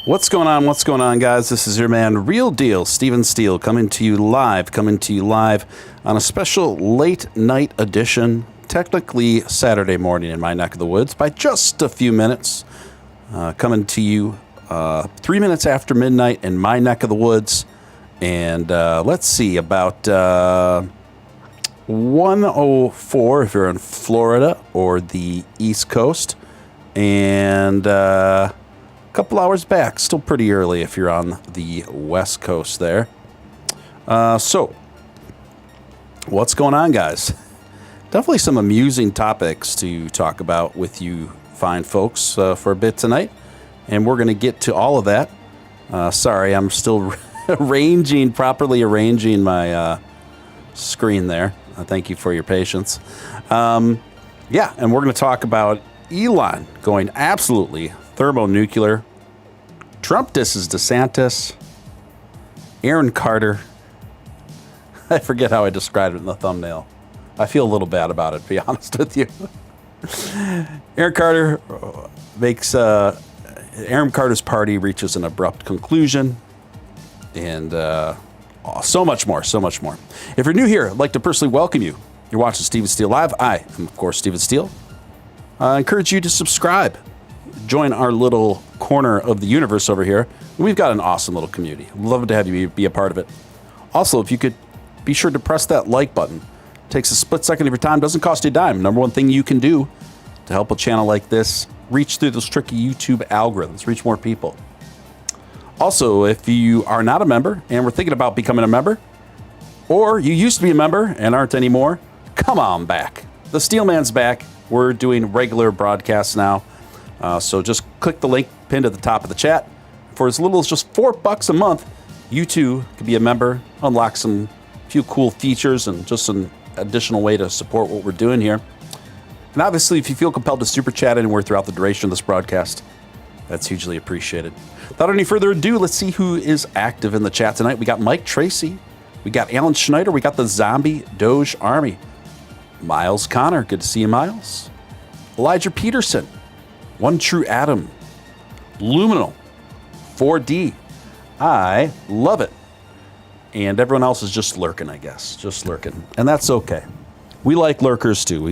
What's going on? What's going on, guys? This is your man, Real Deal, Steele, coming to you live on a special late night edition, technically Saturday morning in my neck of the woods, by just a few minutes. Coming to you 3 minutes after midnight in my neck of the woods. And let's see, about 1:04 if you're in Florida or the East Coast. And a couple hours back, still pretty early if you're on the West Coast there. So, what's going on, guys? Definitely some amusing topics to talk about with you fine folks for a bit tonight. And we're going to get to all of that. Sorry, I'm still properly arranging my screen there. Thank you for your patience. And we're going to talk about Elon going absolutely thermonuclear. Trump disses DeSantis. Aaron Carter. I forget how I described it in the thumbnail. I feel a little bad about it, to be honest with you. Aaron Carter makes... Aaron Carter's party reaches an abrupt conclusion. And so much more. If you're new here, I'd like to personally welcome you. You're watching Steven Steele Live. I am, of course, Steven Steele. I encourage you to subscribe. Join our little corner of the universe over here. We've got an awesome little community. Love to have you be a part of it. Also, if you could be sure to press that like button. Takes a split second of your time. Doesn't cost you a dime. Number one thing you can do to help a channel like this reach through those tricky YouTube algorithms, reach more people. Also, if you are not a member and we're thinking about becoming a member, or you used to be a member and aren't anymore, come on back. The Steelman's back. We're doing regular broadcasts now. So just click the link pinned at the top of the chat. For as little as just $4 a month, you too can be a member, unlock some few cool features and just an additional way to support what we're doing here. And obviously, if you feel compelled to super chat anywhere throughout the duration of this broadcast, that's hugely appreciated. Without any further ado, let's see who is active in the chat tonight. We got Mike Tracy. We got Alan Schneider. We got the Zombie Doge Army. Miles Connor. Good to see you, Miles. Elijah Peterson. One True Adam. Luminal. 4D. I love it. And everyone else is just lurking, I guess. Just lurking. And that's okay. We like lurkers too.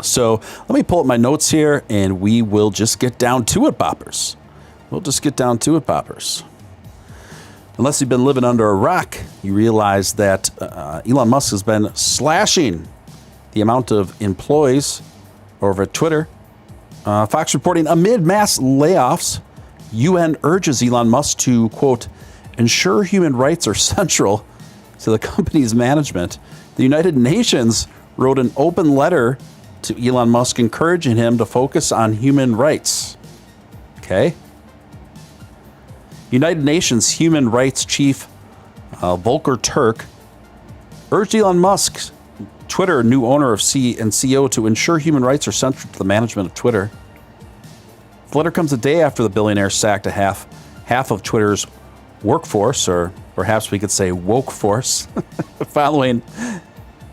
So let me pull up my notes here and we will just get down to it, boppers. Unless you've been living under a rock, you realize that Elon Musk has been slashing the amount of employees over at Twitter. Fox reporting amid mass layoffs, UN urges Elon Musk to, quote, ensure human rights are central to the company's management. The United Nations wrote an open letter to Elon Musk encouraging him to focus on human rights. Okay. United Nations Human Rights Chief Volker Turk urged Elon Musk, Twitter new owner of and CEO, to ensure human rights are central to the management of Twitter. The letter comes a day after the billionaire sacked half of Twitter's workforce, or perhaps we could say woke force, following an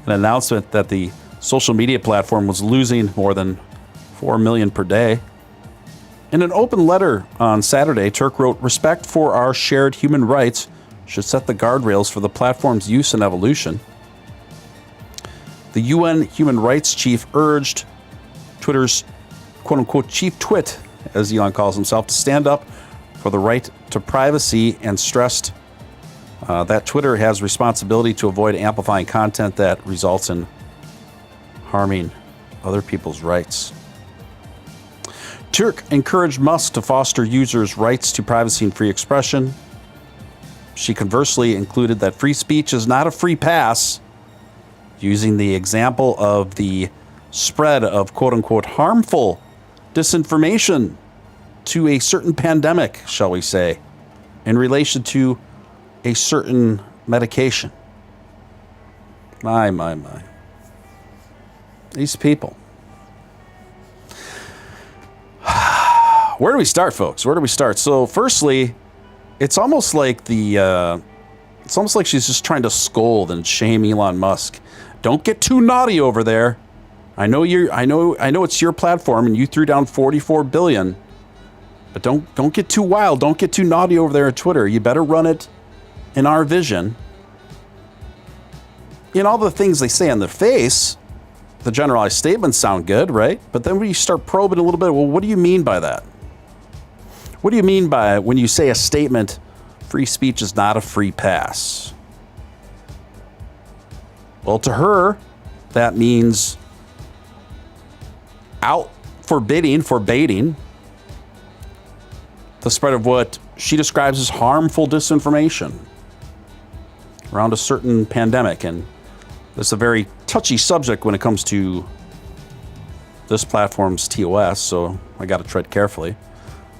announcement that the social media platform was losing more than $4 million per day. In an open letter on Saturday, Turk wrote, respect for our shared human rights should set the guardrails for the platform's use and evolution. The UN human rights chief urged Twitter's quote-unquote chief twit, as Elon calls himself, to stand up for the right to privacy and stressed that Twitter has responsibility to avoid amplifying content that results in harming other people's rights. Turk encouraged Musk to foster users' rights to privacy and free expression. She conversely included that free speech is not a free pass, using the example of the spread of quote-unquote harmful disinformation to a certain pandemic, shall we say, in relation to a certain medication. My. These people. Where do we start, folks? So, firstly, it's almost like she's just trying to scold and shame Elon Musk. Don't get too naughty over there. I know it's your platform and you threw down $44 billion. But don't get too wild. Don't get too naughty over there at Twitter. You better run it in our vision. In all the things they say on their face, the generalized statements sound good, right? But then when you start probing a little bit, well, what do you mean by that? What do you mean by when you say a statement, free speech is not a free pass? Well, to her, that means forbidding the spread of what she describes as harmful disinformation around a certain pandemic. And this is a very touchy subject when it comes to this platform's TOS, so I got to tread carefully.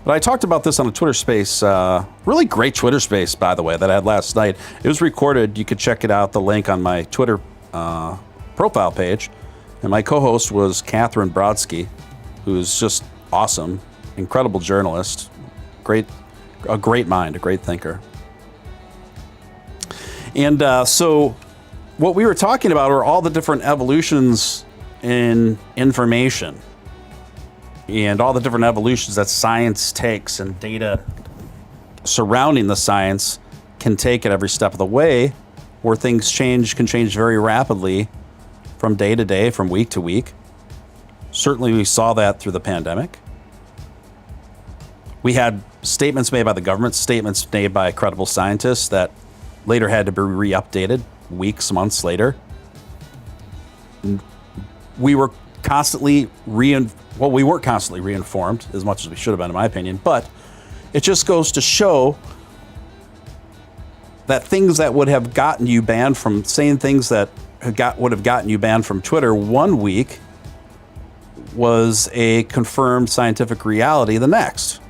But I talked about this on a Twitter space, really great Twitter space, by the way, that I had last night. It was recorded. You could check it out, the link on my Twitter profile page. And my co-host was Catherine Brodsky, who's just awesome, incredible journalist, a great mind, a great thinker. And so what we were talking about are all the different evolutions in information and all the different evolutions that science takes and data surrounding the science can take at every step of the way, where things can change very rapidly from day to day, from week to week. Certainly we saw that through the pandemic. We had statements made by the government, statements made by credible scientists that later had to be re-updated weeks, months later. We were constantly we weren't constantly reinformed as much as we should have been, in my opinion, but it just goes to show that things that would have gotten you banned from saying things that would have gotten you banned from Twitter one week was a confirmed scientific reality the next.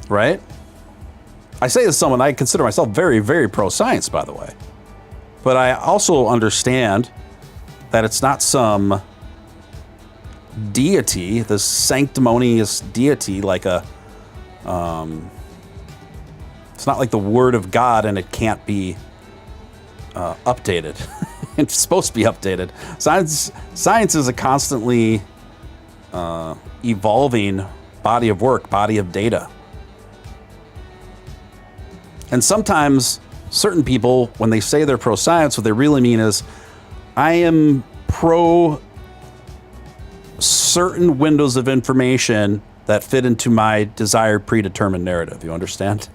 Right? I say this as someone, I consider myself very, very pro-science, by the way. But I also understand that it's not some deity, this sanctimonious deity, like it's not like the Word of God and it can't be updated. It's supposed to be updated. Science is a constantly evolving body of work, body of data. And sometimes certain people, when they say they're pro-science, what they really mean is, I am pro certain windows of information that fit into my desired predetermined narrative. You understand?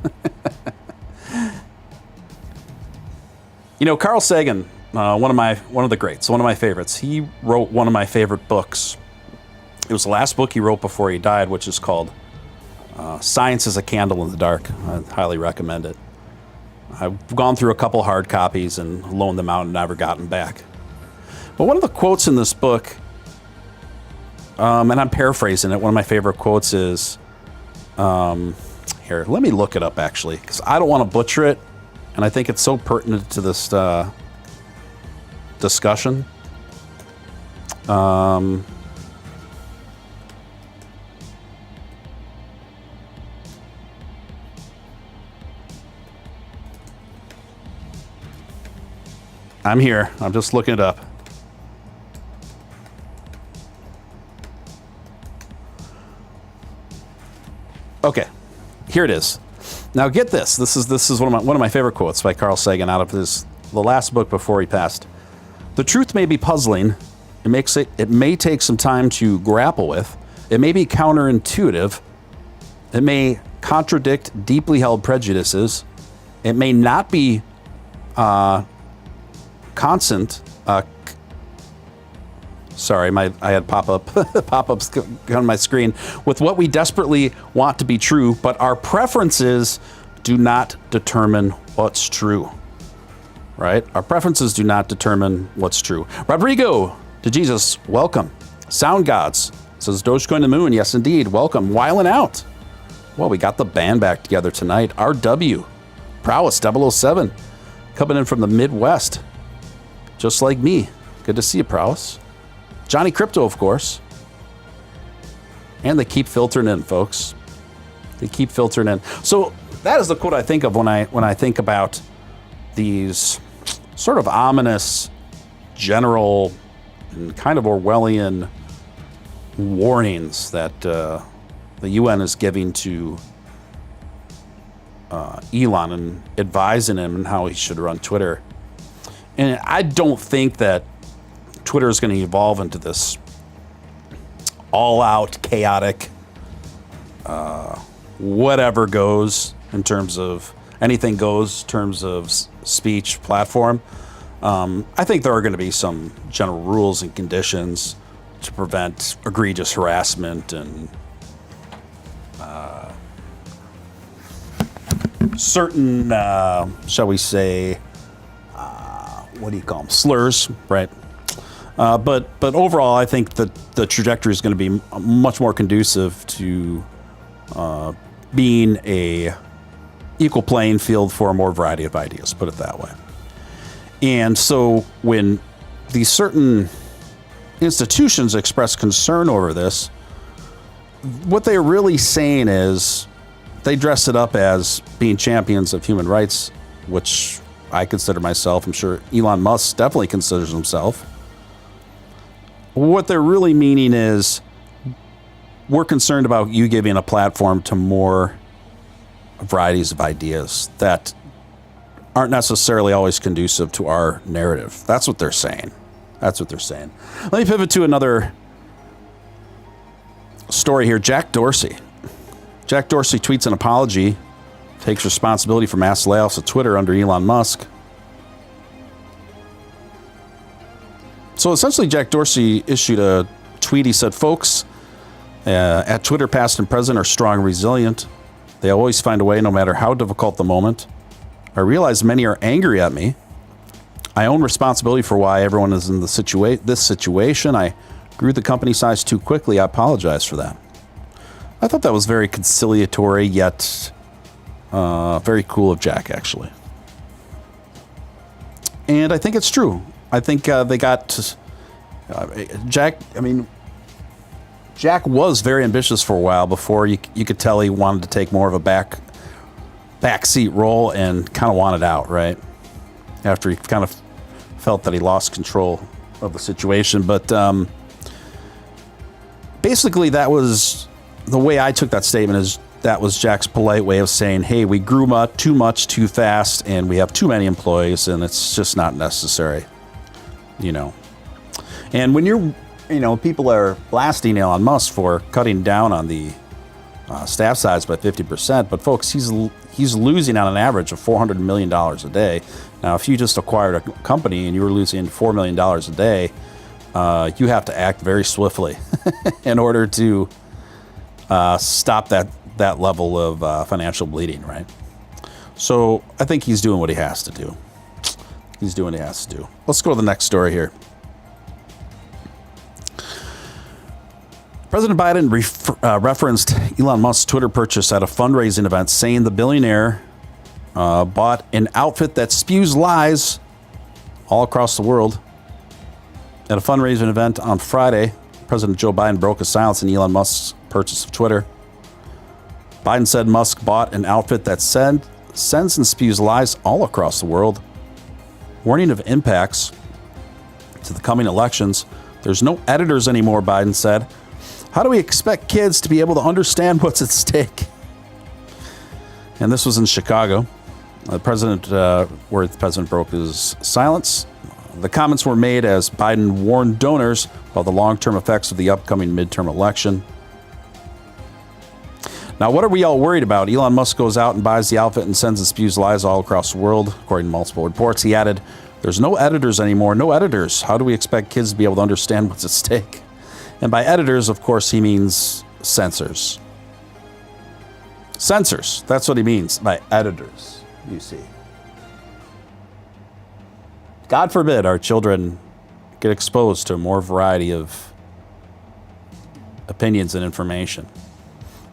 You know, Carl Sagan, one of the greats, one of my favorites. He wrote one of my favorite books. It was the last book he wrote before he died, which is called Science is a Candle in the Dark. I highly recommend it. I've gone through a couple hard copies and loaned them out and never gotten back. But one of the quotes in this book, and I'm paraphrasing it, one of my favorite quotes is, here, let me look it up actually, because I don't want to butcher it, and I think it's so pertinent to this discussion. I'm here. I'm just looking it up. Okay, here it is. Now get this. This is one of my favorite quotes by Carl Sagan out of the last book before he passed. The truth may be puzzling. It may take some time to grapple with. It may be counterintuitive. It may contradict deeply held prejudices. It may not be constant. Sorry, I had pop-ups on my screen with what we desperately want to be true, but our preferences do not determine what's true. Right? Our preferences do not determine what's true. Rodrigo to Jesus, welcome. Sound Gods says Dogecoin to the moon. Yes, indeed. Welcome. Wiling out. Well, we got the band back together tonight. RW Prowess 007 coming in from the Midwest. Just like me. Good to see you, Prowess. Johnny Crypto, of course. And they keep filtering in, folks. They keep filtering in. So that is the quote I think of when I think about these sort of ominous, general, and kind of Orwellian warnings that the UN is giving to Elon and advising him on how he should run Twitter. And I don't think that Twitter is going to evolve into this all-out, chaotic, whatever goes in terms of anything goes in terms of speech platform. I think there are going to be some general rules and conditions to prevent egregious harassment and certain, shall we say, what do you call them? Slurs, right? But overall, I think that the trajectory is going to be much more conducive to being a equal playing field for a more variety of ideas, put it that way. And so when these certain institutions express concern over this, what they're really saying is they dress it up as being champions of human rights, which I consider myself. I'm sure Elon Musk definitely considers himself. What they're really meaning is we're concerned about you giving a platform to more varieties of ideas that aren't necessarily always conducive to our narrative. That's what they're saying. That's what they're saying. Let me pivot to another story here. Jack Dorsey. Jack Dorsey tweets an apology, takes responsibility for mass layoffs at Twitter under Elon Musk. So essentially, Jack Dorsey issued a tweet. He said, folks at Twitter, past and present, are strong and resilient. They always find a way, no matter how difficult the moment. I realize many are angry at me. I own responsibility for why everyone is in this situation. I grew the company size too quickly. I apologize for that. I thought that was very conciliatory, yet very cool of Jack, actually. And I think it's true. I think they got Jack. I mean, Jack was very ambitious for a while before you could tell he wanted to take more of a backseat role and kind of wanted out, right? After he kind of felt that he lost control of the situation. But basically, that was the way I took that statement. Is that was Jack's polite way of saying, hey, we grew too much too fast and we have too many employees and it's just not necessary, you know. And when people are blasting Elon Musk for cutting down on the staff size by 50%, but folks, he's losing on an average of $400 million a day. Now, if you just acquired a company and you were losing $4 million a day, you have to act very swiftly in order to stop that level of financial bleeding, right? So I think he's doing what he has to do. He's doing what he has to do. Let's go to the next story here. President Biden referenced Elon Musk's Twitter purchase at a fundraising event, saying the billionaire bought an outfit that spews lies all across the world. At a fundraising event on Friday, President Joe Biden broke his silence in Elon Musk's purchase of Twitter. Biden said Musk bought an outfit that sends and spews lies all across the world, warning of impacts to the coming elections. There's no editors anymore, Biden said. How do we expect kids to be able to understand what's at stake? And this was in Chicago. Where the president broke his silence. The comments were made as Biden warned donors about the long-term effects of the upcoming midterm election. Now, what are we all worried about? Elon Musk goes out and buys the outfit and sends and spews lies all across the world, according to multiple reports. He added, there's no editors anymore, no editors. How do we expect kids to be able to understand what's at stake? And by editors, of course, he means censors. Censors, that's what he means by editors, you see. God forbid our children get exposed to a more variety of opinions and information.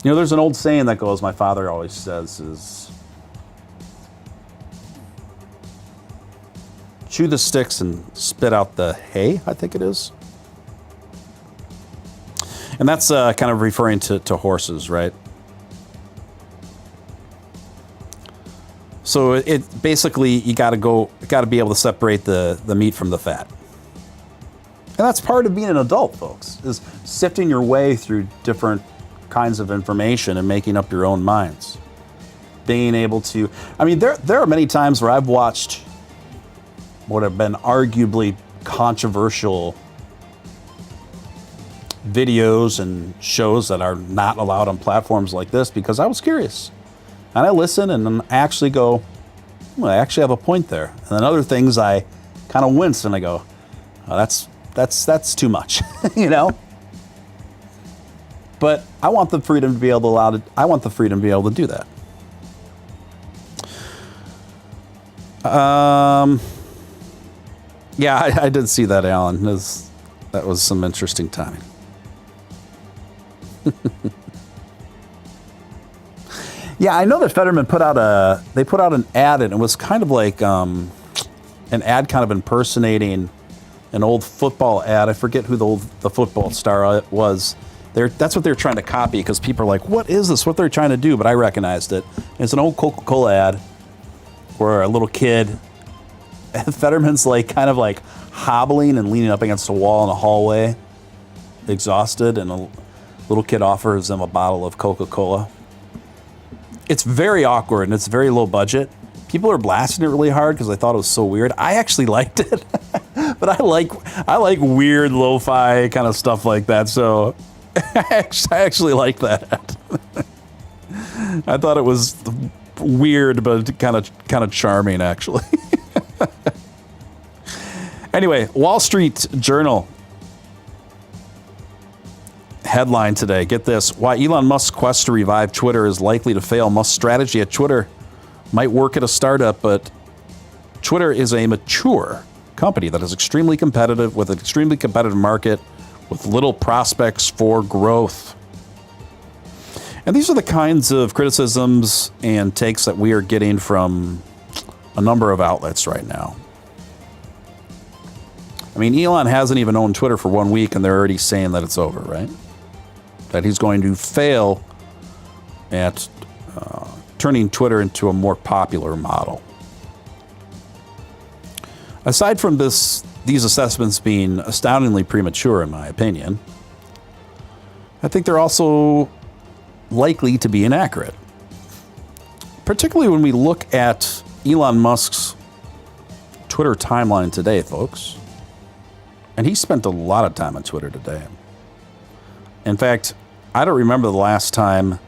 You know, there's an old saying that goes, my father always says, is chew the sticks and spit out the hay, I think it is. And that's kind of referring to horses, right? So it basically, you got to be able to separate the meat from the fat. And that's part of being an adult, folks, is sifting your way through different kinds of information and making up your own minds. Being able to, I mean, there are many times where I've watched what have been arguably controversial videos and shows that are not allowed on platforms like this because I was curious. And I listen and then actually go, well, I actually have a point there. And then other things I kind of wince and I go, oh, that's too much, you know? But I want the freedom to be able to do that. Yeah, I did see that, Alan. That was some interesting timing. Yeah, I know that Fetterman put out an ad, and it was kind of like an ad kind of impersonating an old football ad. I forget who the football star was. That's what they're trying to copy because people are like, what is this? What they're trying to do? But I recognized it. It's an old Coca-Cola ad where a little kid, Fetterman's like kind of like hobbling and leaning up against a wall in a hallway, exhausted, and a little kid offers him a bottle of Coca-Cola. It's very awkward and it's very low budget. People are blasting it really hard because I thought it was so weird. I actually liked it, but I like weird lo-fi kind of stuff like that. So I actually like that. I thought it was weird, but kind of charming, actually. Anyway, Wall Street Journal headline today. Get this. Why Elon Musk's quest to revive Twitter is likely to fail. Musk's strategy at Twitter might work at a startup, but Twitter is a mature company that is extremely competitive with an extremely competitive market with little prospects for growth. And these are the kinds of criticisms and takes that we are getting from a number of outlets right now. I mean, Elon hasn't even owned Twitter for 1 week, and they're already saying that it's over, right? That he's going to fail at turning Twitter into a more popular model. Aside from these assessments being astoundingly premature, in my opinion, I think they're also likely to be inaccurate. Particularly when we look at Elon Musk's Twitter timeline today, folks. And he spent a lot of time on Twitter today. In fact, I don't remember the last time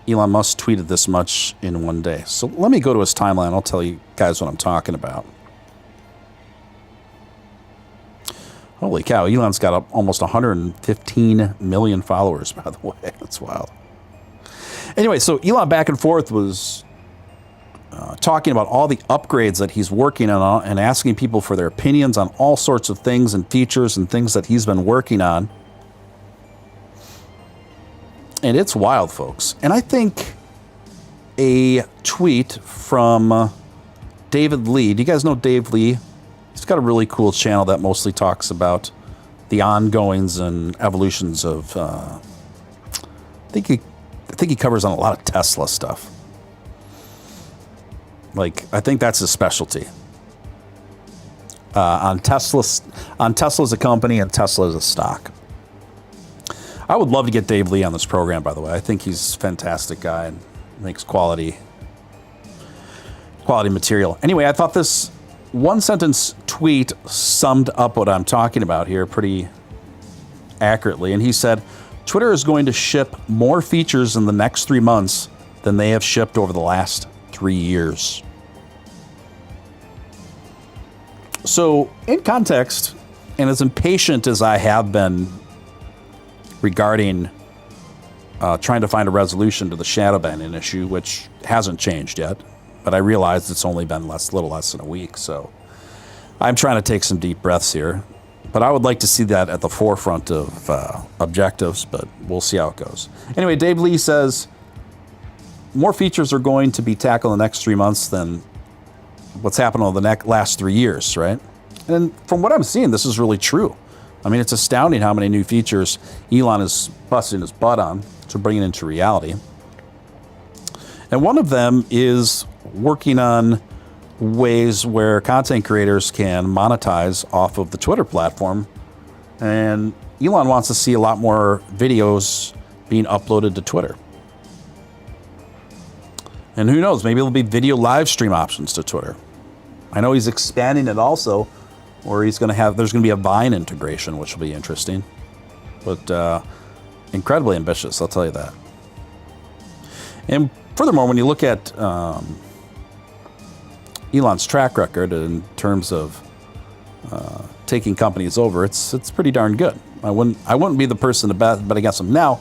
Elon Musk tweeted this much in one day. So let me go to his timeline. I'll tell you guys what I'm talking about. Holy cow, Elon's got almost 115 million followers, by the way. That's wild. Anyway, so Elon back and forth was talking about all the upgrades that he's working on and asking people for their opinions on all sorts of things and features and things that he's been working on. And it's wild, folks. And I think a tweet from David Lee. Do you guys know Dave Lee? He's got a really cool channel that mostly talks about the ongoings and evolutions of, I think he covers on a lot of Tesla stuff. Like, I think that's his specialty. On Tesla as a company and Tesla as a stock. I would love to get Dave Lee on this program, by the way. I think he's a fantastic guy and makes quality material. Anyway, I thought this one-sentence tweet summed up what I'm talking about here pretty accurately. And he said, Twitter is going to ship more features in the next 3 months than they have shipped over the last 3 years. So, in context, and as impatient as I have been regarding trying to find a resolution to the shadow banning issue, which hasn't changed yet, but I realize it's only been little less than a week, so I'm trying to take some deep breaths here. But I would like to see that at the forefront of objectives, but we'll see how it goes. Anyway, Dave Lee says more features are going to be tackled in the next 3 months than what's happened over the last 3 years, right? And from what I'm seeing, this is really true. I mean, it's astounding how many new features Elon is busting his butt on to bring it into reality. And one of them is working on ways where content creators can monetize off of the Twitter platform. And Elon wants to see a lot more videos being uploaded to Twitter. And who knows, maybe there'll be video live stream options to Twitter. I know he's expanding it also, or there's going to be a Vine integration, which will be interesting. But incredibly ambitious, I'll tell you that. And furthermore, when you look at Elon's track record in terms of taking companies over, it's pretty darn good. I wouldn't be the person to bet against him. Now,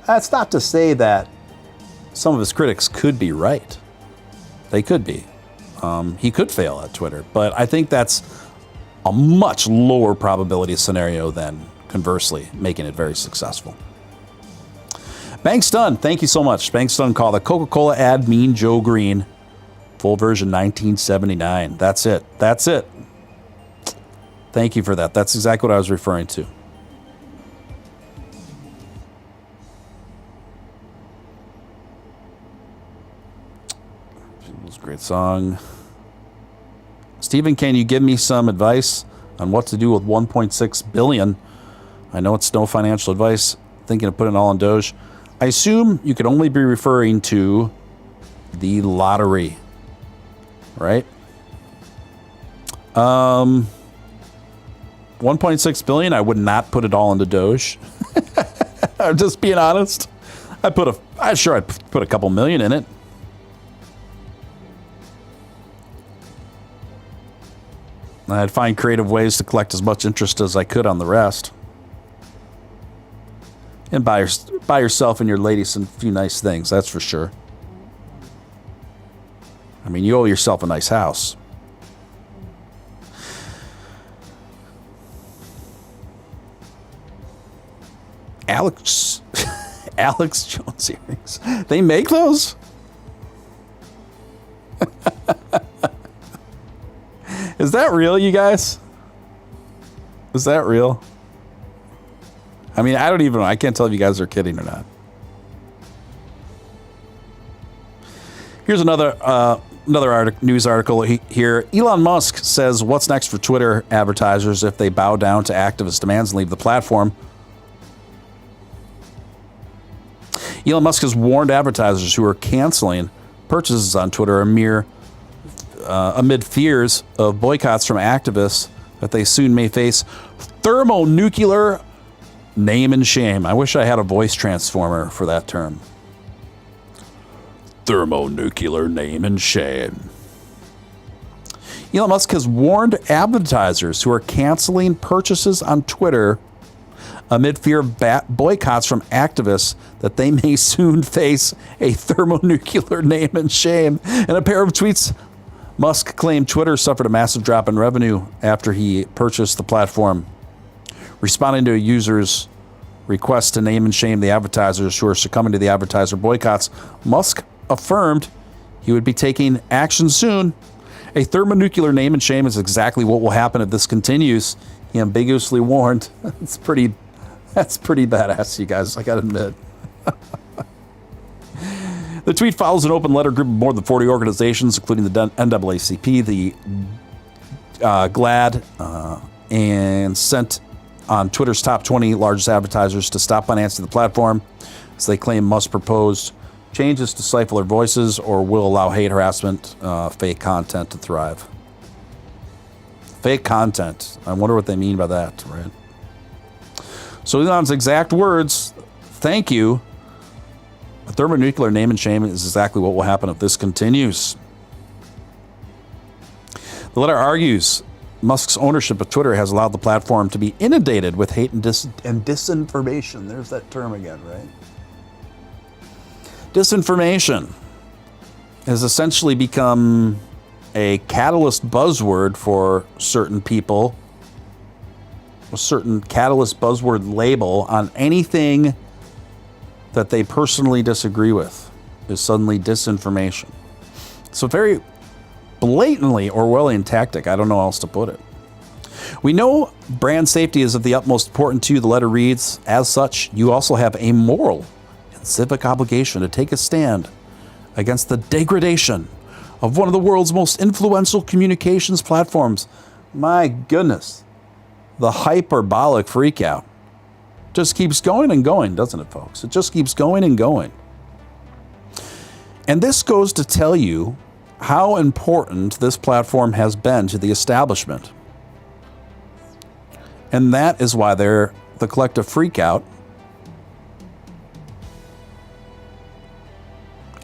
that's not to say that some of his critics could be right. They could be. He could fail at Twitter, but I think that's a much lower probability scenario than, conversely, making it very successful. Banks Done, thank you so much. Banks Done call the Coca-Cola ad Mean Joe Green. Full version 1979. That's it. That's it. Thank you for that. That's exactly what I was referring to. It was a great song. Stephen, can you give me some advice on what to do with 1.6 billion? I know it's no financial advice. Thinking of putting it all on Doge. I assume you could only be referring to the lottery, right? 1.6 billion. I would not put it all into Doge. I'm just being honest. I'd put a couple million in it. I'd find creative ways to collect as much interest as I could on the rest. And buy yourself and your lady some few nice things, that's for sure. I mean, you owe yourself a nice house. Alex Jones earrings. They make those? Is that real, you guys? Is that real? I mean, I can't tell if you guys are kidding or not. Here's another news article here. Elon Musk says what's next for Twitter advertisers if they bow down to activist demands and leave the platform. Elon Musk has warned advertisers who are canceling purchases on Twitter amid fears of boycotts from activists that they soon may face thermonuclear name and shame. I wish I had a voice transformer for that term. Thermonuclear name and shame. Elon Musk has warned advertisers who are canceling purchases on Twitter amid fear of boycotts from activists that they may soon face a thermonuclear name and shame. In a pair of tweets, Musk claimed Twitter suffered a massive drop in revenue after he purchased the platform. Responding to a user's request to name and shame the advertisers who are succumbing to the advertiser boycotts, Musk affirmed he would be taking action soon. A thermonuclear name and shame is exactly what will happen if this continues, he ambiguously warned. That's pretty badass, you guys, I gotta admit. The tweet follows an open letter group of more than 40 organizations, including the NAACP, the GLAAD, and sent on Twitter's top 20 largest advertisers to stop financing the platform, as they claim Musk proposed changes to stifle their voices or will allow hate harassment, fake content to thrive. Fake content. I wonder what they mean by that, right? So Elon's exact words, thank you. A thermonuclear name and shame is exactly what will happen if this continues. The letter argues Musk's ownership of Twitter has allowed the platform to be inundated with hate and disinformation. There's that term again, right? Disinformation has essentially become a catalyst buzzword for certain people, a certain catalyst buzzword label on anything that they personally disagree with is suddenly disinformation. So very blatantly Orwellian tactic. I don't know how else to put it. We know brand safety is of the utmost importance to you. The letter reads, as such, you also have a moral and civic obligation to take a stand against the degradation of one of the world's most influential communications platforms. My goodness. The hyperbolic freakout just keeps going and going, doesn't it, folks? It just keeps going and going. And this goes to tell you how important this platform has been to the establishment. And that is why the collective freakout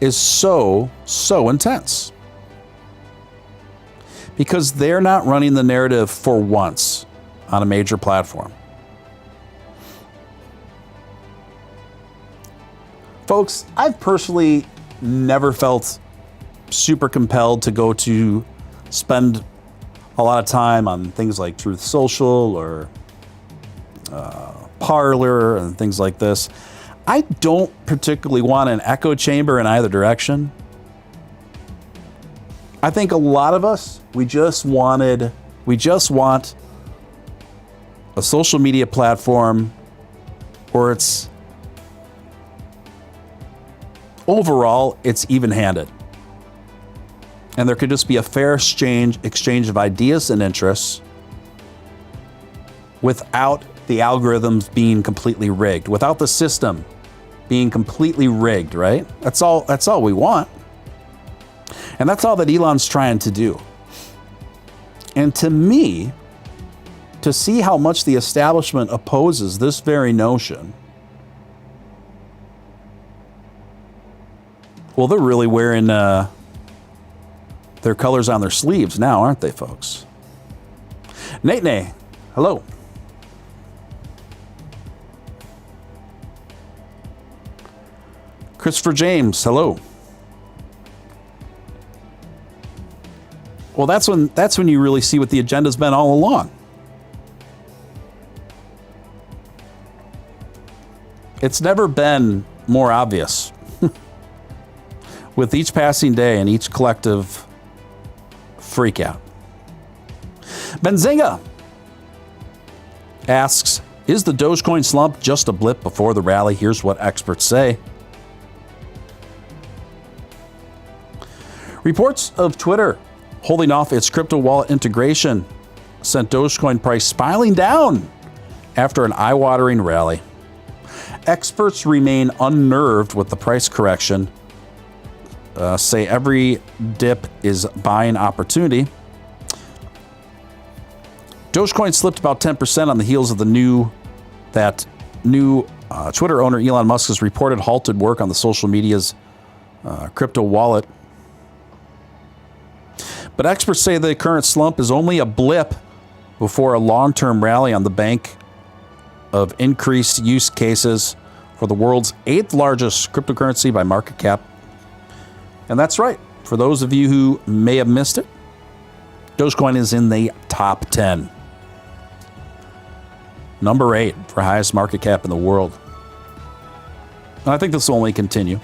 is so intense. Because they're not running the narrative for once on a major platform. Folks, I've personally never felt super compelled to go to spend a lot of time on things like Truth Social or Parler and things like this. I don't particularly want an echo chamber in either direction. I think a lot of us, we just want a social media platform where it's overall, it's even-handed. And there could just be a fair exchange of ideas and interests without the algorithms being completely rigged, without the system being completely rigged, right? That's all we want. And that's all that Elon's trying to do. And to me, to see how much the establishment opposes this very notion, well, they're really wearing their colors on their sleeves now, aren't they, folks? Nate, hello. Christopher James, hello. Well, that's when you really see what the agenda's been all along. It's never been more obvious. With each passing day and each collective freakout. Benzinga asks, is the Dogecoin slump just a blip before the rally? Here's what experts say. Reports of Twitter holding off its crypto wallet integration sent Dogecoin price spiraling down after an eye-watering rally. Experts remain unnerved with the price correction. Say every dip is buying opportunity. Dogecoin slipped about 10% on the heels of the new Twitter owner Elon Musk has reported halted work on the social media's crypto wallet. But experts say the current slump is only a blip before a long-term rally on the bank of increased use cases for the world's 8th largest cryptocurrency by market cap. And that's right. For those of you who may have missed it, Dogecoin is in the top 10. Number 8 for highest market cap in the world. And I think this will only continue.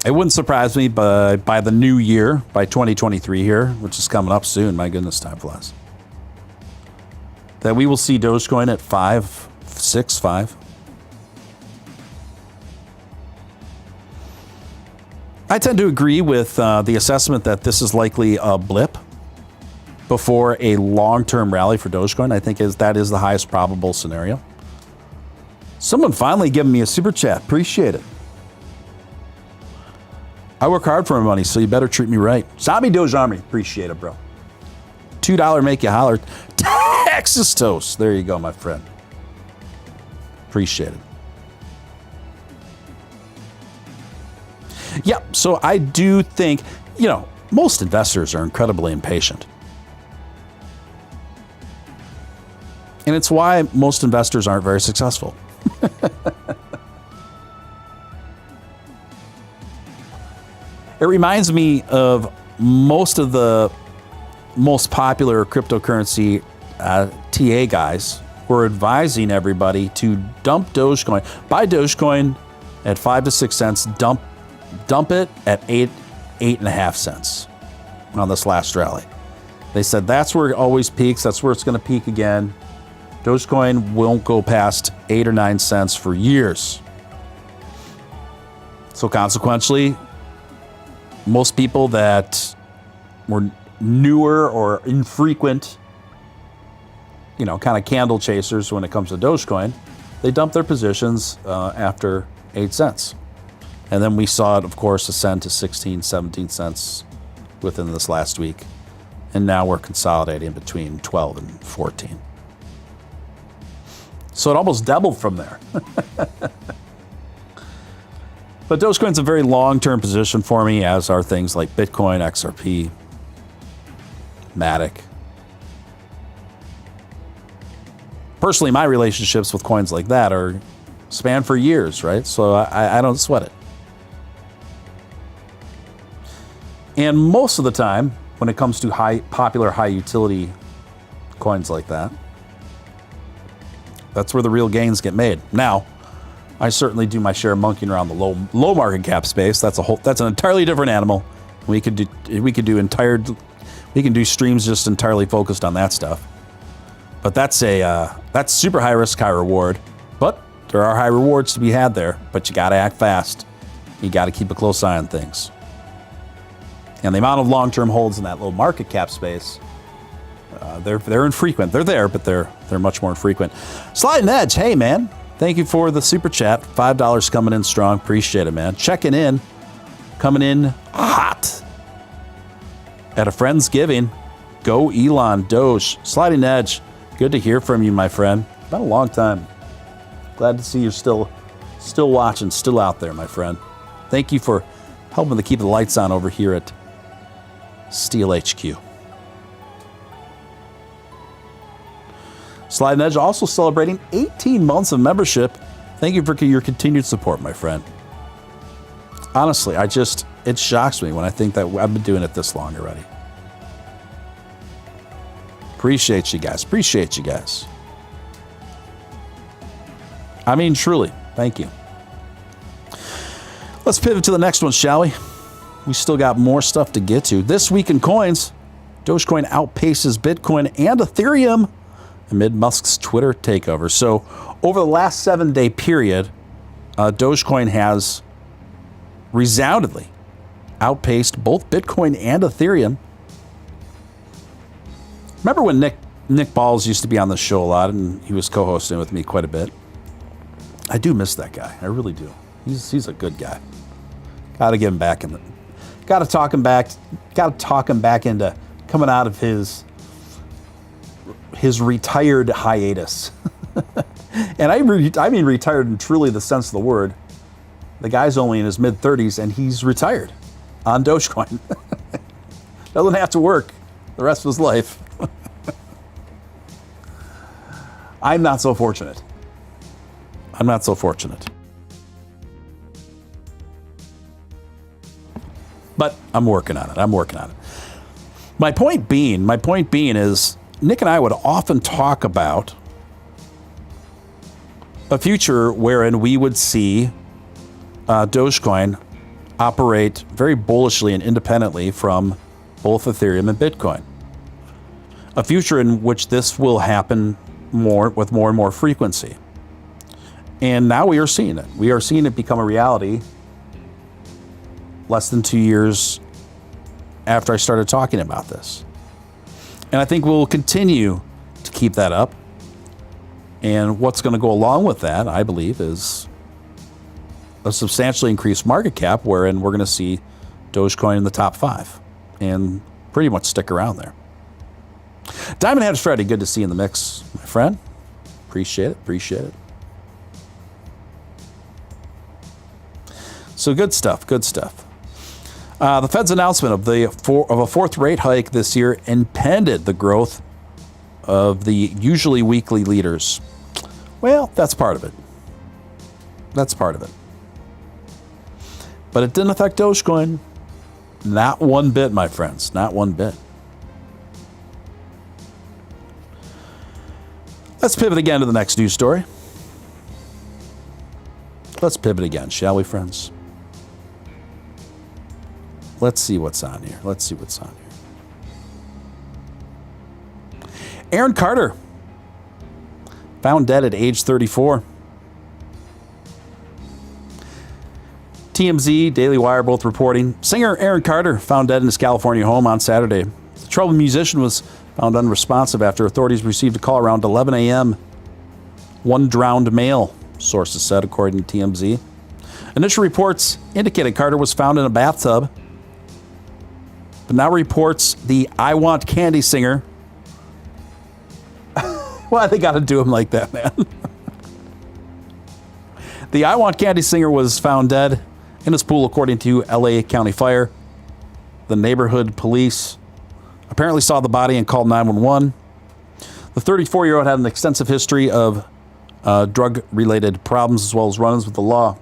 It wouldn't surprise me by the new year, by 2023 here, which is coming up soon. My goodness, time flies. That we will see Dogecoin at 5, 6, 5. I tend to agree with the assessment that this is likely a blip before a long-term rally for Dogecoin. I think that is the highest probable scenario. Someone finally giving me a super chat. Appreciate it. I work hard for my money, so you better treat me right. Zombie Doge Army. Appreciate it, bro. $2 make you holler. Texas toast. There you go, my friend. Appreciate it. Yeah, so I do think, most investors are incredibly impatient. And it's why most investors aren't very successful. It reminds me of most of the most popular cryptocurrency TA guys who are advising everybody to dump Dogecoin, buy Dogecoin at 5 to 6 cents, dump it at 8.5 cents on this last rally. They said that's where it always peaks. That's where it's going to peak again. Dogecoin won't go past 8 or 9 cents for years. So consequently, most people that were newer or infrequent, kind of candle chasers when it comes to Dogecoin, they dumped their positions after 8 cents. And then we saw it, of course, ascend to 16, 17 cents within this last week. And now we're consolidating between 12 and 14. So it almost doubled from there. But Dogecoin's a very long-term position for me, as are things like Bitcoin, XRP, Matic. Personally, my relationships with coins like that span for years, right? So I don't sweat it. And most of the time, when it comes to popular high utility coins like that, that's where the real gains get made. Now, I certainly do my share of monkeying around the low market cap space. That's an entirely different animal. We can do streams just entirely focused on that stuff. But that's super high risk, high reward. But there are high rewards to be had there. But you got to act fast. You got to keep a close eye on things. And the amount of long-term holds in that low market cap space, they're infrequent. They're there, but they're much more infrequent. Sliding Edge, hey man, thank you for the super chat. $5 coming in strong. Appreciate it, man. Checking in, coming in hot at a Friendsgiving. Go Elon, Doge, Sliding Edge. Good to hear from you, my friend. Been a long time. Glad to see you're still watching, still out there, my friend. Thank you for helping to keep the lights on over here at Steele HQ. Sliding Edge also celebrating 18 months of membership. Thank you for your continued support, my friend. Honestly, it shocks me when I think that I've been doing it this long already. Appreciate you guys. Appreciate you guys. I mean, truly, thank you. Let's pivot to the next one, shall we? We still got more stuff to get to. This week in coins, Dogecoin outpaces Bitcoin and Ethereum amid Musk's Twitter takeover. So over the last 7-day period, Dogecoin has resoundingly outpaced both Bitcoin and Ethereum. Remember when Nick Balls used to be on the show a lot, and he was co-hosting with me quite a bit? I do miss that guy. I really do. He's a good guy. Got to get him back in. Got to talk him back. Got to talk him back into coming out of his retired hiatus. And I mean retired in truly the sense of the word. The guy's only in his mid-30s, and he's retired on Dogecoin. Doesn't have to work the rest of his life. I'm not so fortunate. I'm not so fortunate. But I'm working on it. My point being is Nick and I would often talk about a future wherein we would see Dogecoin operate very bullishly and independently from both Ethereum and Bitcoin. A future in which this will happen with more and more frequency. And now we are seeing it. We are seeing it become a reality less than 2 years after I started talking about this. And I think we'll continue to keep that up. And what's going to go along with that, I believe, is a substantially increased market cap, wherein we're going to see Dogecoin in the top 5 and pretty much stick around there. Diamond Head Freddy, good to see you in the mix, my friend. Appreciate it. So good stuff. The Fed's announcement of a fourth rate hike this year impeded the growth of the usually weekly leaders. Well, that's part of it. But it didn't affect Dogecoin. Not one bit, my friends. Not one bit. Let's pivot again to the next news story. Let's pivot again, shall we, friends? Let's see what's on here. Aaron Carter, found dead at age 34. TMZ, Daily Wire both reporting. Singer Aaron Carter found dead in his California home on Saturday. The troubled musician was found unresponsive after authorities received a call around 11 a.m. One drowned male, sources said, according to TMZ. Initial reports indicated Carter was found in a bathtub. But now reports the I Want Candy singer. Why they got to do him like that, man? The I Want Candy singer was found dead in his pool, according to LA County Fire. The neighborhood police apparently saw the body and called 911. The 34-year-old had an extensive history of drug-related problems as well as run-ins with the law.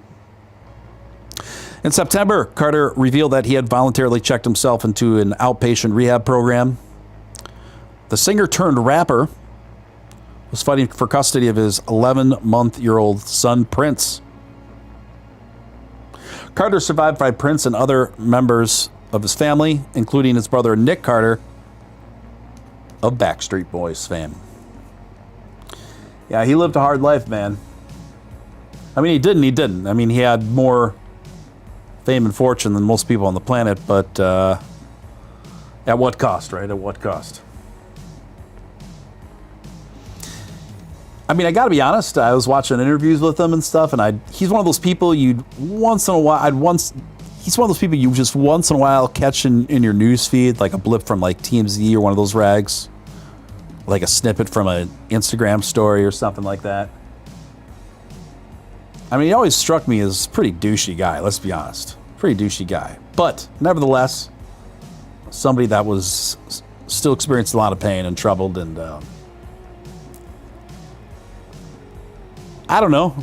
In September, Carter revealed that he had voluntarily checked himself into an outpatient rehab program. The singer-turned-rapper was fighting for custody of his 11-month-old son, Prince. Carter survived by Prince and other members of his family, including his brother Nick Carter of Backstreet Boys fame. Yeah, he lived a hard life, man. I mean, he didn't. I mean, he had more fame and fortune than most people on the planet, but at what cost, right? At what cost? I mean, I got to be honest. I was watching interviews with him and stuff, and he's one of those people you'd once in a while. He's one of those people you just once in a while catch in your news feed, like a blip from like TMZ or one of those rags, like a snippet from an Instagram story or something like that. I mean, he always struck me as a pretty douchey guy. Let's be honest, pretty douchey guy. But nevertheless, somebody that was still experienced a lot of pain and troubled and. I don't know.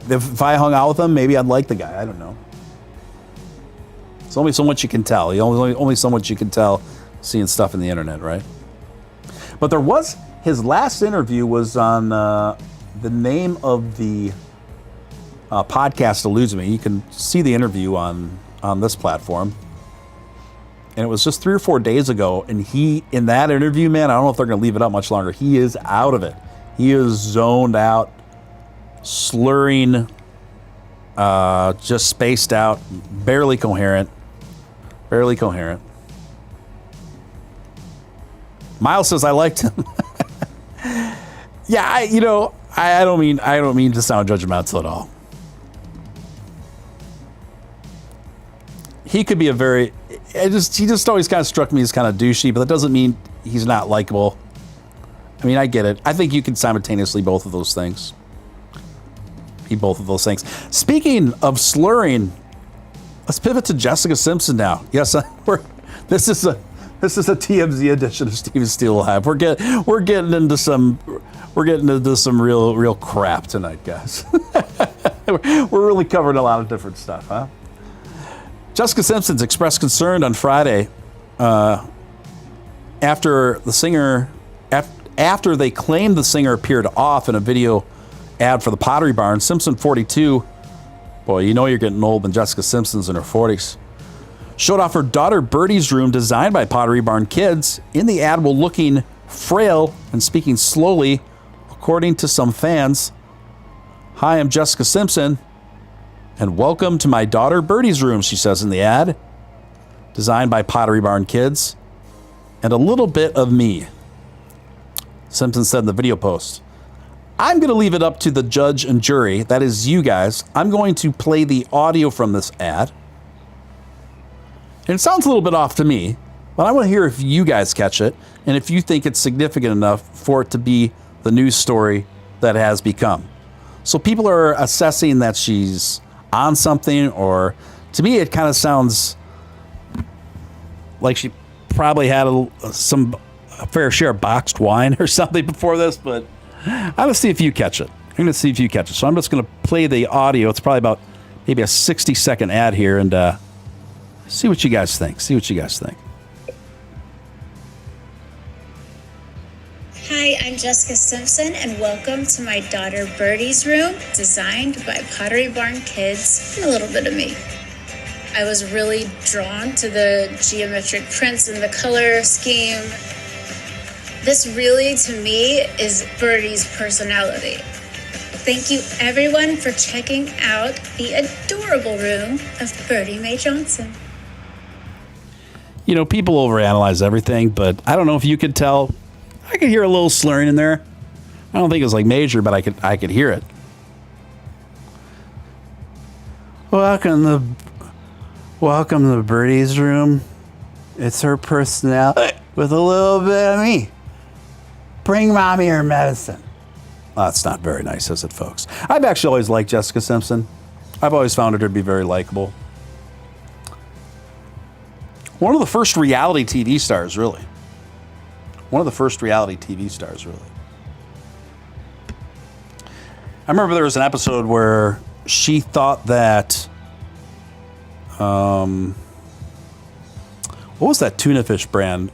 If I hung out with him, maybe I'd like the guy. I don't know. It's only so much you can tell. Only so much you can tell seeing stuff in the internet, right? But there was, his last interview was on, the name of the podcast eludes me. You can see the interview on this platform. And it was just 3 or 4 days ago. And in that interview, man, I don't know if they're going to leave it up much longer. He is out of it. He is zoned out, slurring, just spaced out, barely coherent. Miles says I liked him. Yeah, I don't mean to sound judgmental at all. He could be he just always kind of struck me as kind of douchey, but that doesn't mean he's not likable. I mean, I get it. I think you can simultaneously both of those things. Be both of those things. Speaking of slurring, let's pivot to Jessica Simpson now. Yes, this is a TMZ edition of Steve and Steele Live. We're getting into some real crap tonight, guys. We're really covering a lot of different stuff, huh? Jessica Simpson's expressed concern on Friday after they claimed the singer appeared off in a video ad for the Pottery Barn. Simpson, 42, boy, you know you're getting old when Jessica Simpson's in her 40s, showed off her daughter Birdie's room designed by Pottery Barn kids in the ad while looking frail and speaking slowly, according to some fans. "Hi, I'm Jessica Simpson, and welcome to my daughter Birdie's room," she says in the ad, designed by Pottery Barn kids, "and a little bit of me," Simpson said in the video post. "I'm going to leave it up to the judge and jury, that is you guys. I'm going to play the audio from this ad. And it sounds a little bit off to me, but I want to hear if you guys catch it and if you think it's significant enough for it to be the news story that it has become." So people are assessing that she's on something, or to me it kind of sounds like she probably had a fair share of boxed wine or something before this, but I'm going to see if you catch it. So I'm just going to play the audio. It's probably about maybe a 60-second ad here, and see what you guys think. Hi, I'm Jessica Simpson, and welcome to my daughter Birdie's room, designed by Pottery Barn kids, and a little bit of me. I was really drawn to the geometric prints and the color scheme. This really, to me, is Birdie's personality. Thank you everyone for checking out the adorable room of Birdie Mae Johnson. You know, people overanalyze everything, but I don't know if you could tell. I could hear a little slurring in there. I don't think it was like major, but I could hear it. Welcome to Birdie's room. It's her personality with a little bit of me. Bring mommy her medicine. Oh, that's not very nice, is it, folks? I've actually always liked Jessica Simpson. I've always found her to be very likable. One of the first reality TV stars, really. One of the first reality TV stars, really. I remember there was an episode where she thought that, what was that tuna fish brand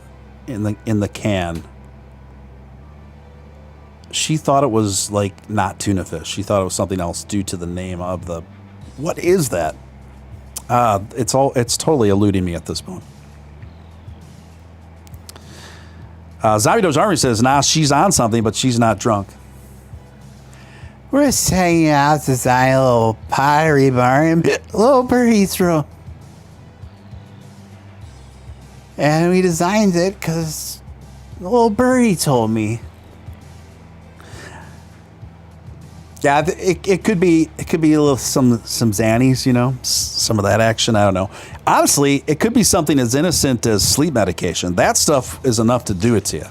in the can? She thought it was like not tuna fish. She thought it was something else due to the name of the. What is that? It's totally eluding me at this point. Zombie Doge Army says, nah, she's on something, but she's not drunk. We're just hanging out to design a little pottery barn, little birdie's room. And we designed it because the little birdie told me. Yeah, it could be a little some Xannies, you know, some of that action. I don't know. Honestly, it could be something as innocent as sleep medication. That stuff is enough to do it to you.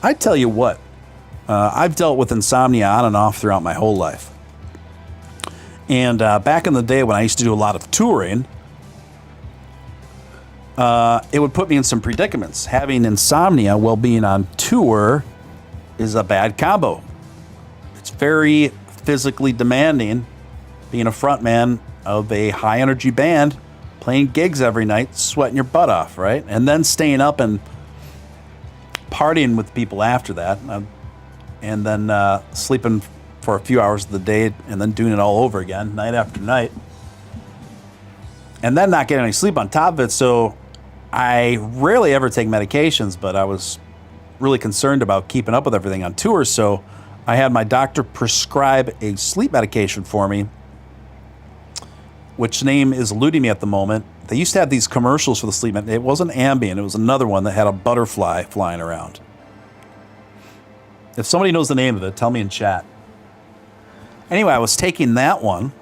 I tell you what, I've dealt with insomnia on and off throughout my whole life. And back in the day when I used to do a lot of touring, it would put me in some predicaments. Having insomnia while being on tour is a bad combo. It's very physically demanding being a frontman of a high energy band, playing gigs every night, sweating your butt off, right? And then staying up and partying with people after that, and then sleeping for a few hours of the day and then doing it all over again, night after night. And then not getting any sleep on top of it. So I rarely ever take medications, but I was really concerned about keeping up with everything on tour. So I had my doctor prescribe a sleep medication for me, which name is eluding me at the moment. They used to have these commercials for the sleep medication. It wasn't Ambien. It was another one that had a butterfly flying around. If somebody knows the name of it, tell me in chat. Anyway, I was taking that one,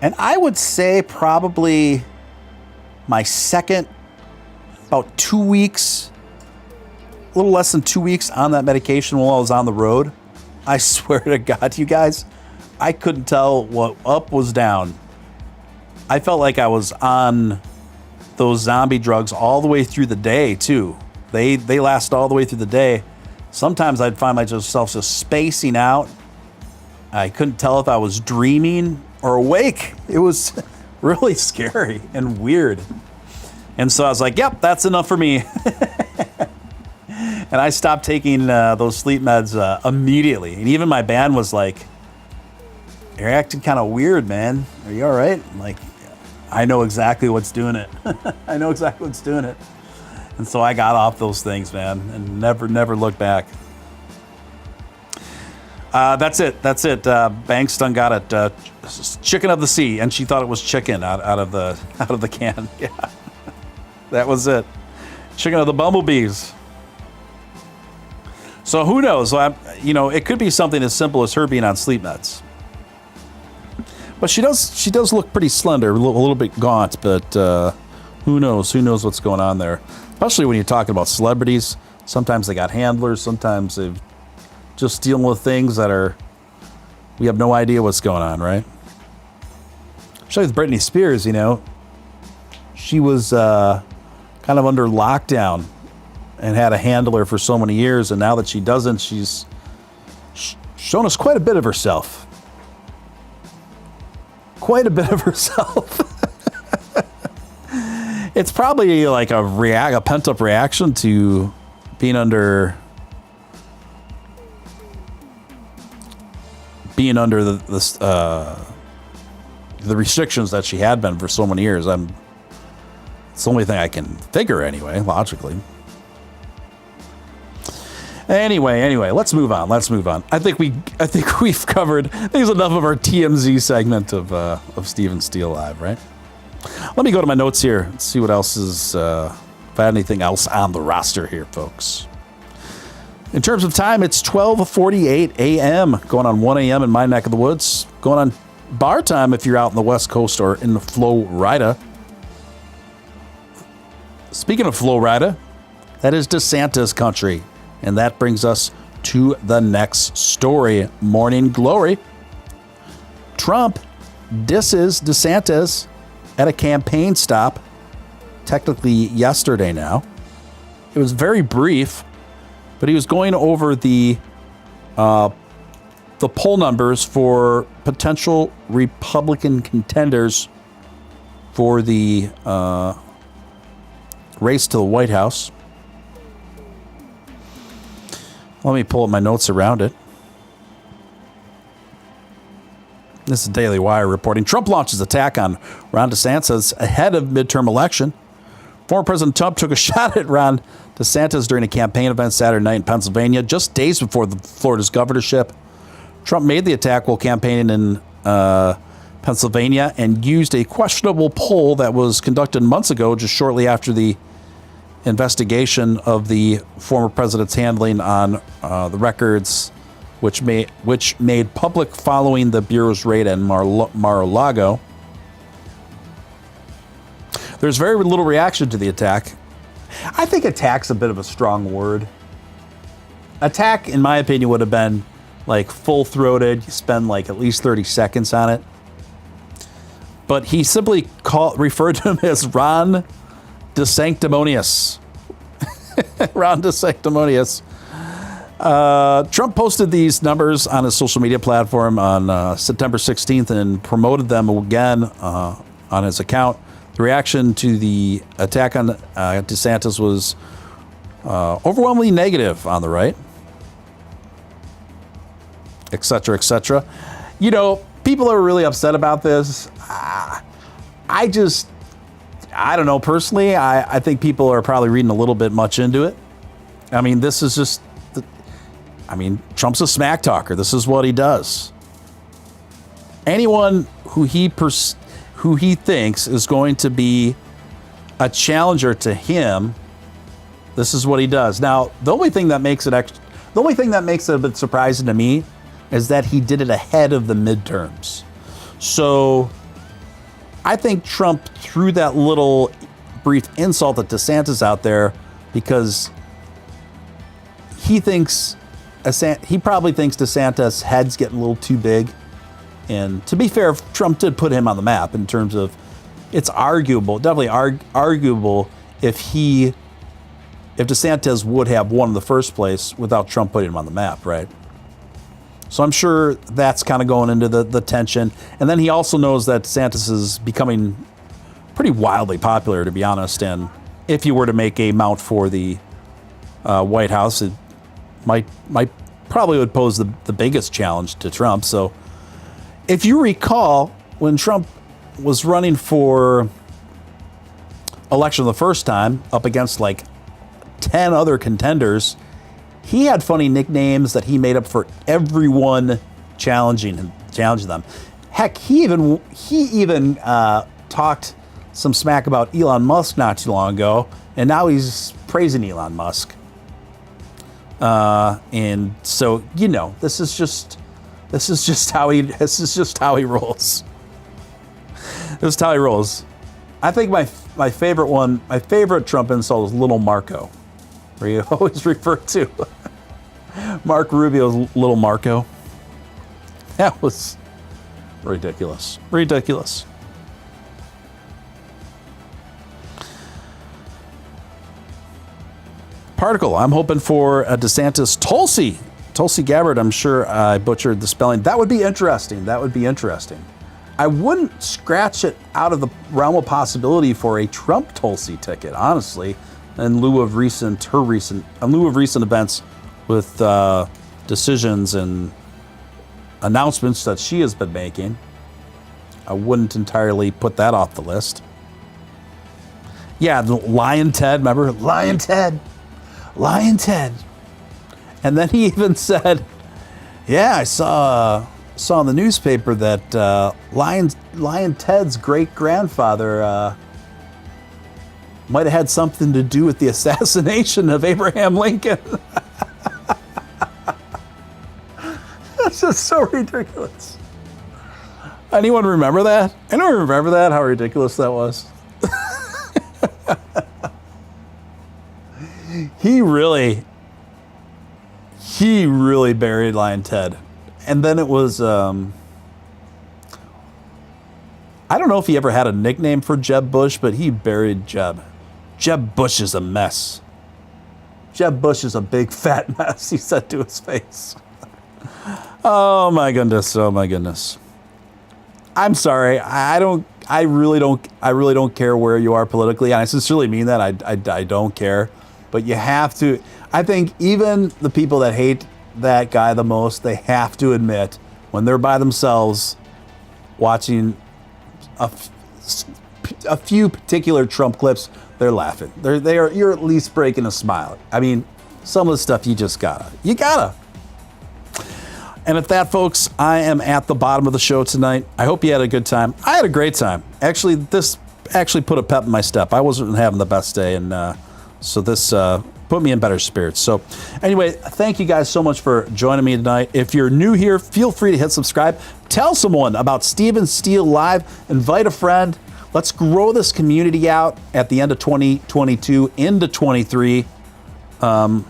and I would say probably my second, about 2 weeks, a little less than 2 weeks on that medication while I was on the road. I swear to God, you guys, I couldn't tell what up was down. I felt like I was on those zombie drugs all the way through the day, too. They last all the way through the day. Sometimes I'd find myself just spacing out. I couldn't tell if I was dreaming or awake. It was really scary and weird. And so I was like, yep, that's enough for me. And I stopped taking those sleep meds immediately. And even my band was like, you're acting kind of weird, man. Are you all right? I'm like, I know exactly what's doing it. I know exactly what's doing it. And so I got off those things, man, and never looked back. That's it. Banks done got it. Chicken of the sea, and she thought it was chicken out of the can. Yeah, that was it. Chicken of the bumblebees. So who knows? It could be something as simple as her being on sleep meds. But she does look pretty slender, a little bit gaunt. But who knows? Who knows what's going on there? Especially when you're talking about celebrities. Sometimes they got handlers. Sometimes they're just dealing with things that we have no idea what's going on, right? Especially with Britney Spears, she was kind of under lockdown and had a handler for so many years, and now that she doesn't, she's shown us quite a bit of herself. Quite a bit of herself. It's probably like a pent-up reaction to being under the restrictions that she had been for so many years. It's the only thing I can figure anyway, logically. Anyway, let's move on. I think we've covered. There's enough of our TMZ segment of Steven Steele Live, right? Let me go to my notes here and see what else is. If I had anything else on the roster here, folks. In terms of time, it's 12:48 a.m. going on 1 a.m. in my neck of the woods. Going on bar time if you're out in the West Coast or in Florida. Speaking of Florida, that is Desantis country. And that brings us to the next story. Morning Glory. Trump disses DeSantis at a campaign stop, technically yesterday now. It was very brief, but he was going over the poll numbers for potential Republican contenders for the race to the White House. Let me pull up my notes around it. This is Daily Wire reporting. Trump launches attack on Ron DeSantis ahead of midterm election. Former President Trump took a shot at Ron DeSantis during a campaign event Saturday night in Pennsylvania, just days before Florida's governorship. Trump made the attack while campaigning in Pennsylvania and used a questionable poll that was conducted months ago, just shortly after the investigation of the former president's handling on the records, which made public following the Bureau's raid in Mar-a-Lago. There's very little reaction to the attack. I think attack's a bit of a strong word. Attack, in my opinion, would have been like full-throated. You spend like at least 30 seconds on it. But he simply referred to him as Ron DeSanctimonious. Ron DeSanctimonious. Trump posted these numbers on his social media platform on September 16th and promoted them again on his account. The reaction to the attack on DeSantis was overwhelmingly negative on the right, et cetera, et cetera. You know, people are really upset about this. I don't know. Personally, I think people are probably reading a little bit much into it. I mean, this is just, Trump's a smack talker. This is what he does. Anyone who he thinks is going to be a challenger to him, this is what he does. Now, the only thing that makes it a bit surprising to me is that he did it ahead of the midterms. So I think Trump threw that little brief insult at DeSantis out there because he probably thinks DeSantis' head's getting a little too big. And to be fair, Trump did put him on the map in terms of it's arguable, definitely arguable if DeSantis would have won in the first place without Trump putting him on the map, right? So I'm sure that's kind of going into the tension. And then he also knows that DeSantis is becoming pretty wildly popular, to be honest. And if he were to make a mount for the White House, it might probably would pose the biggest challenge to Trump. So if you recall, when Trump was running for election the first time up against like 10 other contenders, he had funny nicknames that he made up for everyone challenging them. Heck, he even talked some smack about Elon Musk not too long ago, and now he's praising Elon Musk. And so, you know, this is just how he rolls. This is how he rolls. I think my favorite Trump insult is Little Marco, where you always refer to Mark Rubio's Little Marco. That was ridiculous. Ridiculous. Particle. I'm hoping for a DeSantis Tulsi Gabbard. I'm sure I butchered the spelling. That would be interesting. I wouldn't scratch it out of the realm of possibility for a Trump Tulsi ticket, honestly, in lieu of recent events with decisions and announcements that she has been making. I wouldn't entirely put that off the list. Yeah, the Lion Ted, remember? Lion Ted. And then he even said, yeah, I saw in the newspaper that Lion Ted's great-grandfather might have had something to do with the assassination of Abraham Lincoln. That's just so ridiculous. Anyone remember that? Anyone remember that? How ridiculous that was? He really buried Lion Ted. And then it was, I don't know if he ever had a nickname for Jeb Bush, but he buried Jeb. Jeb Bush is a mess. Jeb Bush is a big fat mess, he said to his face. Oh my goodness, oh my goodness. I'm sorry, I really don't care where you are politically, and I sincerely mean that. I don't care. But you have to, I think even the people that hate that guy the most, they have to admit when they're by themselves watching a few particular Trump clips, they're laughing. You're at least breaking a smile. I mean, some of the stuff you gotta. And at that, folks, I am at the bottom of the show tonight. I hope you had a good time. I had a great time. Actually, this actually put a pep in my step. I wasn't having the best day, and so this put me in better spirits. So anyway, thank you guys so much for joining me tonight. If you're new here, feel free to hit subscribe. Tell someone about Steven Steele Live. Invite a friend. Let's grow this community out at the end of 2022 into 23. I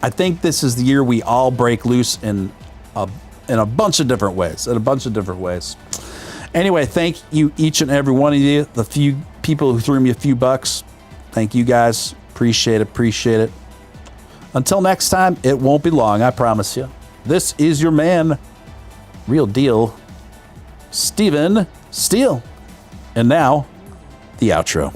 think this is the year we all break loose in a bunch of different ways. Anyway, thank you, each and every one of you. The few people who threw me a few bucks, thank you guys. Appreciate it. Until next time, it won't be long, I promise you. This is your man, real deal, Steven Steele. And now, the outro.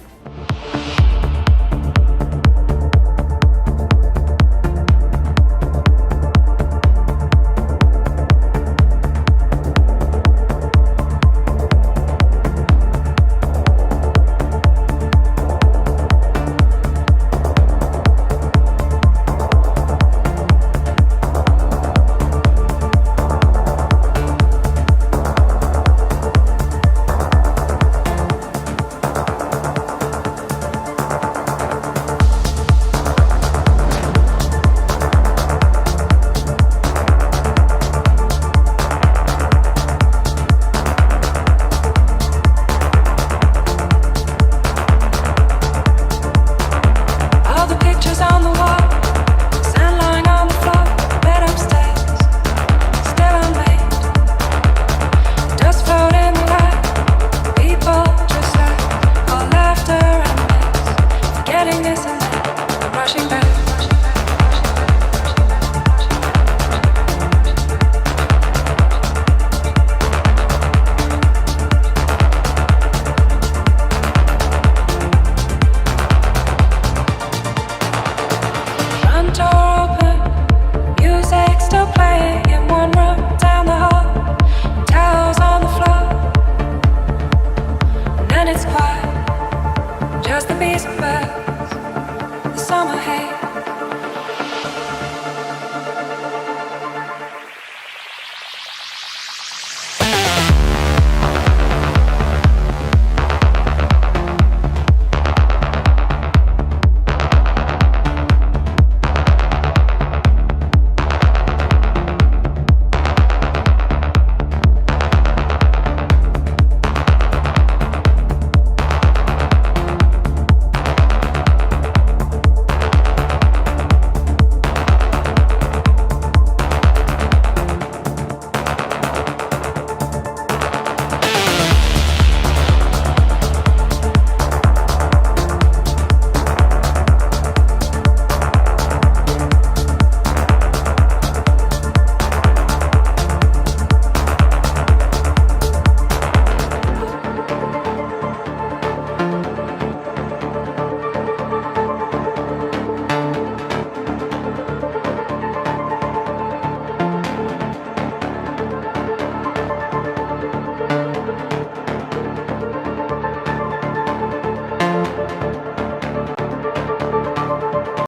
Tour